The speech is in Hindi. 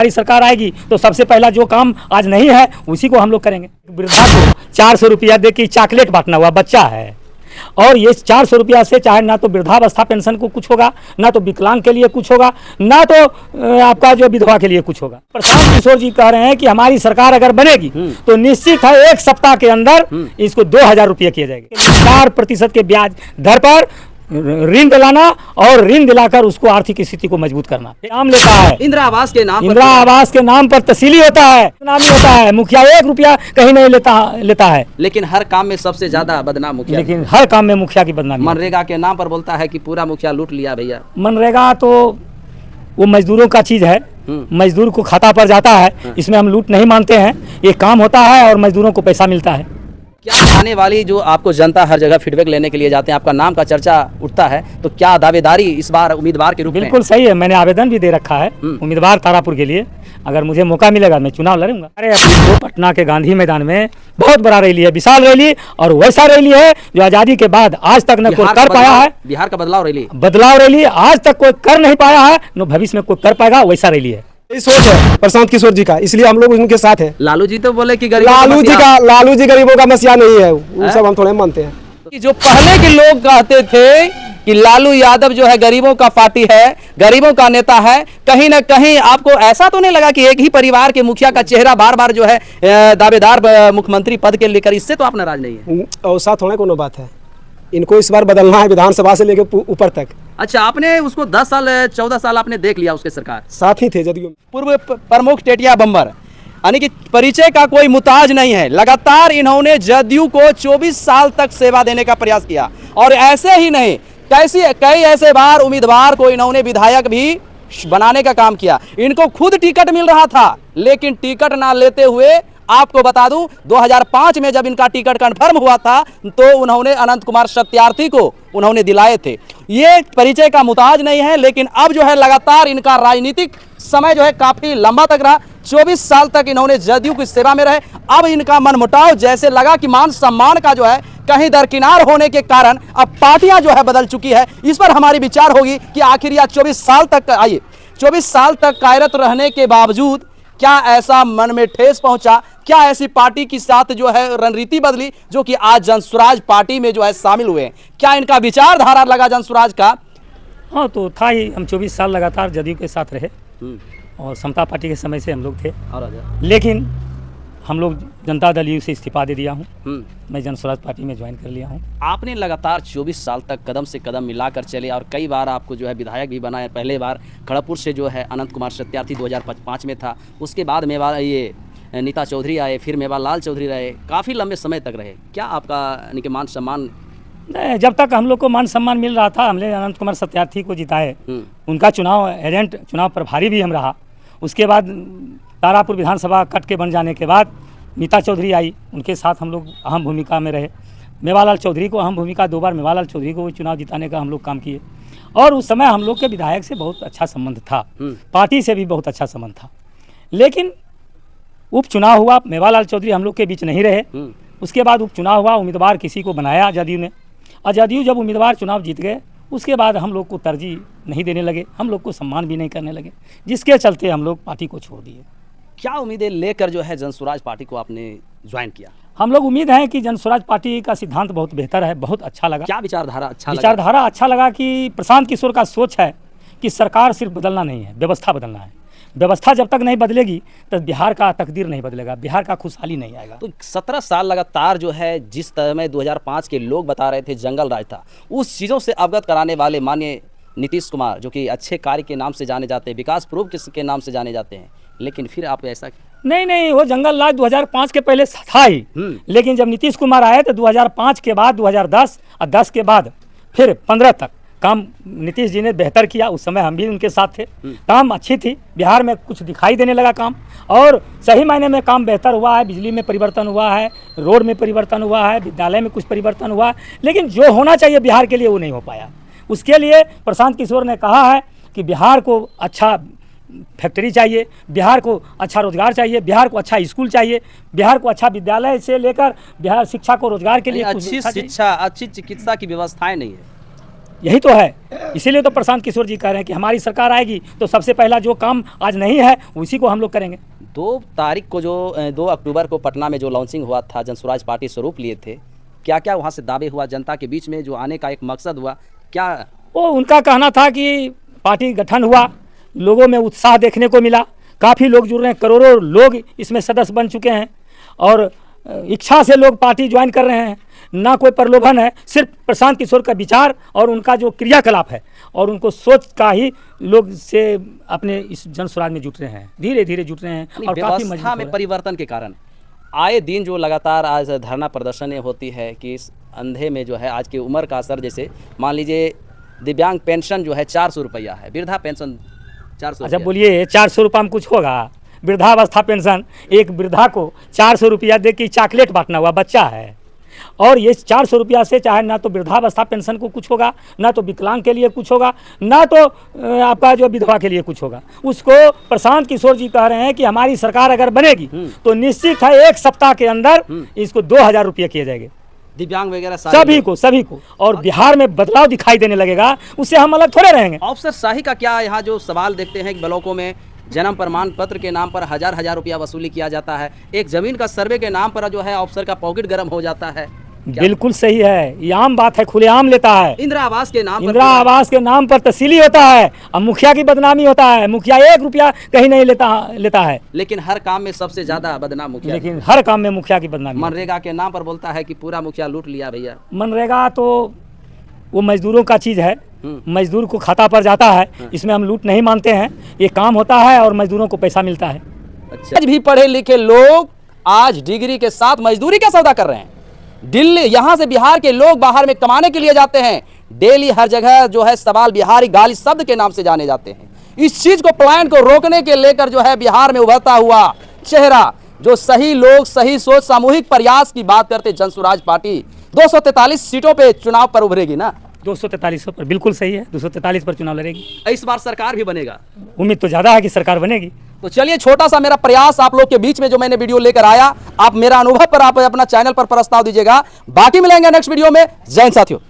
हमारी सरकार आएगी तो सबसे पहला जो काम आज नहीं है उसी को हम लोग करेंगे। वृद्धा को 400 रुपया दे के चॉकलेट बांटना हुआ बच्चा है, और ये 400 रुपया से चाहे ना तो वृद्धावस्था पेंशन को कुछ होगा, ना तो विकलांग के लिए कुछ होगा, ना तो आपका जो विधवा के लिए कुछ होगा। प्रशांत किशोर जी कह रहे हैं कि हमारी सरकार अगर बनेगी तो निश्चित है 1 सप्ताह के अंदर इसको 2000 रुपये किए जाएंगे। 4% के ब्याज दर पर ऋण दिलाना और ऋण दिलाकर उसको आर्थिक स्थिति को मजबूत करना। नाम लेता है इंदिरा आवास के नाम पर तहसीली होता है, नाम होता है। मुखिया 1 रुपया कहीं नहीं लेता है, लेकिन हर काम में सबसे ज्यादा बदनाम मुखिया। लेकिन हर काम में मुखिया की बदनामी। मनरेगा के नाम पर बोलता है कि पूरा मुखिया लूट लिया भैया। मनरेगा तो वो मजदूरों का चीज है, मजदूर को खाता पर जाता है, इसमें हम लूट नहीं मानते हैं। ये काम होता है और मजदूरों को पैसा मिलता है। क्या आने वाली जो आपको जनता हर जगह फीडबैक लेने के लिए जाते हैं, आपका नाम का चर्चा उठता है, तो क्या दावेदारी इस बार उम्मीदवार के रूप में? बिल्कुल सही है, मैंने आवेदन भी दे रखा है उम्मीदवार तारापुर के लिए। अगर मुझे मौका मिलेगा मैं चुनाव लड़ूंगा। अरे तो पटना के गांधी मैदान में बहुत बड़ा रैली है, विशाल रैली, और वैसा रैली है जो आजादी के बाद आज तक न कोई कर पाया है। बिहार का बदलाव रैली आज तक कोई कर नहीं पाया है, न भविष्य में कोई कर पाएगा। वैसा रैली है, यही सोच है प्रशांत किशोर जी का, इसलिए हम लोग उनके साथ हैं। लालू जी तो बोले कि लालू जी गरीबों का मसीहा नहीं है, वो सब हम थोड़े मानते हैं। जो पहले के लोग कहते थे कि लालू यादव जो है गरीबों का पार्टी है, गरीबों का नेता है, कहीं ना कहीं आपको ऐसा तो नहीं लगा कि एक ही परिवार के मुखिया का चेहरा बार बार जो है दावेदार मुख्यमंत्री पद के लेकर, इससे तो आप नाराज नहीं है? ऐसा थोड़ा कोनो बात है, इनको इस बार बदलना है विधानसभा से लेकर ऊपर तक। अच्छा, आपने उसको 10 साल 14 साल आपने देख लिया, उसके सरकार साथ ही थे जदयू। पूर्व प्रमुख टेटिया बम्बर, यानी कि परिचय का कोई मुताज नहीं है। लगातार इन्होंने जदयू को 24 साल तक सेवा देने का प्रयास किया, और ऐसे ही नहीं कई ऐसे बार उम्मीदवार को इन्होंने विधायक भी बनाने का काम किया। इनको खुद टिकट मिल रहा था, लेकिन टिकट ना लेते हुए आपको बता दूं 2005 में जब इनका टिकट कंफर्म हुआ था तो उन्होंने अनंत कुमार सत्यार्थी को उन्होंने दिलाए थे। ये परिचय का मुताज नहीं है, लेकिन अब जो है लगातार इनका राजनीतिक समय जो है काफी लंबा तक रहा। 24 साल तक इन्होंने जदयू की सेवा में रहे। अब इनका मनमुटाव जैसे लगा कि मान सम्मान का जो है कहीं दरकिनार होने के कारण अब पार्टियां जो है बदल चुकी है। इस पर हमारी विचार होगी कि आखिर यह 24 साल तक आइए 24 साल तक कार्यरत रहने के बावजूद क्या ऐसा मन में ठेस पहुंचा, क्या ऐसी पार्टी के साथ जो है रणनीति बदली जो कि आज जनसुराज पार्टी में जो है शामिल हुए हैं? क्या इनका विचारधारा लगा जनसुराज का? हाँ, तो था ही। हम 24 साल लगातार जदयू के साथ रहे और समता पार्टी के समय से हम लोग थे, लेकिन हम लोग जनता दल यू से इस्तीफा दे दिया हूँ। मैं जनसुराज पार्टी में ज्वाइन कर लिया हूँ। आपने लगातार 24 साल तक कदम से कदम मिलाकर चले, और कई बार आपको जो है विधायक भी बनाए। पहले बार खड़गपुर से जो है अनंत कुमार सत्यार्थी 2005 में था, उसके बाद ये नीता चौधरी आए, फिर मेवालाल चौधरी रहे, काफ़ी लंबे समय तक रहे। क्या आपका यानी कि मान सम्मान? नहीं, जब तक हम लोग को मान सम्मान मिल रहा था, हमने अनंत कुमार सत्यार्थी को जिताए। उनका चुनाव एजेंट, चुनाव प्रभारी भी हम रहा। उसके बाद तारापुर विधानसभा कट के बन जाने के बाद नीता चौधरी आई, उनके साथ हम लोग अहम भूमिका में रहे। मेवालाल चौधरी को अहम भूमिका 2 बार मेवालाल चौधरी को चुनाव जिताने का हम लोग काम किए, और उस समय हम लोग के विधायक से बहुत अच्छा संबंध था, पार्टी से भी बहुत अच्छा संबंध था। लेकिन उपचुनाव हुआ, मेवालाल चौधरी हम लोग के बीच नहीं रहे। उसके बाद उपचुनाव हुआ, उम्मीदवार किसी को बनाया जदयू ने, और जदयू जब उम्मीदवार चुनाव जीत गए उसके बाद हम लोग को तरजीह नहीं देने लगे, हम लोग को सम्मान भी नहीं करने लगे, जिसके चलते हम लोग पार्टी को छोड़ दिए। क्या उम्मीदें लेकर जो है जनसुराज पार्टी को आपने ज्वाइन किया? हम लोग उम्मीद है कि जनसुराज पार्टी का सिद्धांत बहुत बेहतर है, बहुत अच्छा लगा। क्या विचारधारा अच्छा लगा कि प्रशांत किशोर का सोच है कि सरकार सिर्फ बदलना नहीं है, व्यवस्था बदलना है। व्यवस्था जब तक नहीं बदलेगी तब बिहार का तकदीर नहीं बदलेगा, बिहार का खुशहाली नहीं आएगा। तो 17 साल लगातार जो है जिस समय 2005 के लोग बता रहे थे जंगल राज था, उस चीज़ों से अवगत कराने वाले माननीय नीतीश कुमार, जो कि अच्छे कार्य के नाम से जाने जाते हैं, विकास प्रूफ के नाम से जाने जाते हैं, लेकिन फिर आप ऐसा नहीं, वो जंगल राज 2005 के पहले था ही, लेकिन जब नीतीश कुमार आए तो 2005 के बाद 2010 और 10 के बाद फिर 15 तक काम नीतीश जी ने बेहतर किया। उस समय हम भी उनके साथ थे, काम अच्छी थी, बिहार में कुछ दिखाई देने लगा काम, और सही मायने में काम बेहतर हुआ है। बिजली में परिवर्तन हुआ है, रोड में परिवर्तन हुआ है, विद्यालय में कुछ परिवर्तन हुआ, लेकिन जो होना चाहिए बिहार के लिए वो नहीं हो पाया। उसके लिए प्रशांत किशोर ने कहा है कि बिहार को अच्छा फैक्ट्री चाहिए, बिहार को अच्छा रोजगार चाहिए, बिहार को अच्छा स्कूल चाहिए, बिहार को अच्छा विद्यालय से लेकर बिहार शिक्षा को रोजगार के लिए अच्छी शिक्षा, अच्छी चिकित्सा की व्यवस्थाएं नहीं है। यही तो है। इसीलिए तो प्रशांत किशोर जी कह रहे हैं कि हमारी सरकार आएगी तो सबसे पहला जो काम आज नहीं है उसी को हम लोग करेंगे। 2 तारीख को जो 2 अक्टूबर को पटना में जो लॉन्चिंग हुआ था, जनसुराज पार्टी स्वरूप लिए थे, क्या क्या वहाँ से दावे हुआ, जनता के बीच में जो आने का एक मकसद हुआ क्या? वो उनका कहना था कि पार्टी गठन हुआ, लोगों में उत्साह देखने को मिला, काफ़ी लोग जुड़ रहे हैं, करोड़ों लोग इसमें सदस्य बन चुके हैं और इच्छा से लोग पार्टी ज्वाइन कर रहे हैं। ना कोई प्रलोभन है, सिर्फ प्रशांत किशोर का विचार और उनका जो क्रियाकलाप है और उनको सोच का ही लोग से अपने इस जनसुराज में जुट रहे हैं, धीरे धीरे जुट रहे हैं और काफ़ी व्यवस्था में परिवर्तन के कारण आए दिन जो लगातार आज धरना प्रदर्शन होती है कि इस अंधे में जो है आज की उम्र का असर, जैसे मान लीजिए दिव्यांग पेंशन जो है 400 रुपया है, वृद्धा पेंशन 400। अच्छा बोलिए 400 रुपये में कुछ होगा? वृद्धावस्था पेंशन, एक वृद्धा को 400 रुपया दे के चॉकलेट बांटना हुआ बच्चा है। और ये 400 रुपया से चाहे ना तो वृद्धावस्था पेंशन को कुछ होगा, ना तो विकलांग के लिए कुछ होगा, ना तो आपका जो विधवा के लिए कुछ होगा। उसको प्रशांत किशोर जी कह रहे हैं कि हमारी सरकार अगर बनेगी तो निश्चित है 1 सप्ताह के अंदर इसको 2000 रुपये किए जाएंगे, दिव्यांग वगैरह सभी को। और बिहार में बदलाव दिखाई देने लगेगा, उससे हम अलग थोड़े रहेंगे। अफसरशाही का क्या यहाँ जो सवाल देखते हैं कि ब्लॉकों में जन्म प्रमाण पत्र के नाम पर हजार रुपया वसूली किया जाता है, एक जमीन का सर्वे के नाम पर जो है अफसर का पॉकेट गर्म हो जाता है। बिल्कुल सही है, ये आम बात है, खुलेआम लेता है। इंदिरा आवास के नाम पर तहसीली होता है और मुखिया की बदनामी होता है। मुखिया 1 रुपया कहीं नहीं लेता है, लेकिन हर काम में सबसे ज्यादा बदनाम मुखिया। लेकिन हर काम में मुखिया की बदनामी। मनरेगा के नाम पर बोलता है कि पूरा मुखिया लूट लिया भैया। मनरेगा तो वो मजदूरों का चीज़ है, मजदूर को खाता पर जाता है, इसमें हम लूट नहीं मानते हैं। ये काम होता है और मजदूरों को पैसा मिलता है। अच्छा, आज भी पढ़े लिखे लोग आज डिग्री के साथ मजदूरी का सौदा कर रहे हैं। दिल्ली, यहाँ से बिहार के लोग बाहर में कमाने के लिए जाते हैं। डेली हर जगह जो है सवाल बिहारी गाली शब्द के नाम से जाने जाते हैं। इस चीज को, प्लान को रोकने के लेकर जो है बिहार में उभरता हुआ चेहरा, जो सही लोग, सही सोच, सामूहिक प्रयास की बात करते जनसुराज पार्टी 243 सीटों पे चुनाव पर उभरेगी ना। 243 पर बिल्कुल सही है, 243 पर चुनाव लड़ेगी। इस बार सरकार भी बनेगा, उम्मीद तो ज्यादा है कि सरकार बनेगी। तो चलिए, छोटा सा मेरा प्रयास आप लोग के बीच में जो मैंने वीडियो लेकर आया, आप मेरा अनुभव पर आप अपना चैनल पर प्रस्ताव दीजिएगा। बाकी मिलेंगे नेक्स्ट वीडियो में। जय हिंद साथियों।